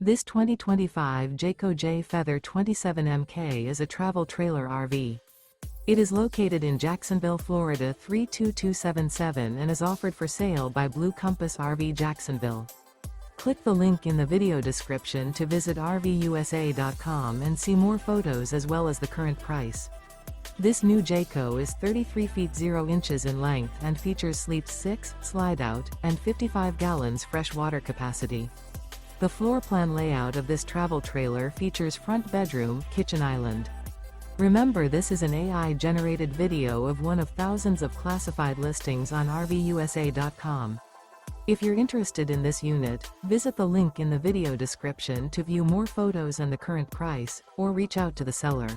This 2025 Jayco Jay Feather 27MK is a travel trailer RV. It is located in Jacksonville, Florida 32277 and is offered for sale by Blue Compass RV Jacksonville. Click the link in the video description to visit RVUSA.com and see more photos as well as the current price. This new Jayco is 33 feet 0 inches in length and features sleeps 6, slide-out, and 55 gallons fresh water capacity. The floor plan layout of this travel trailer features front bedroom, kitchen island. Remember, this is an AI-generated video of one of thousands of classified listings on RVUSA.com. If you're interested in this unit, visit the link in the video description to view more photos and the current price, or reach out to the seller.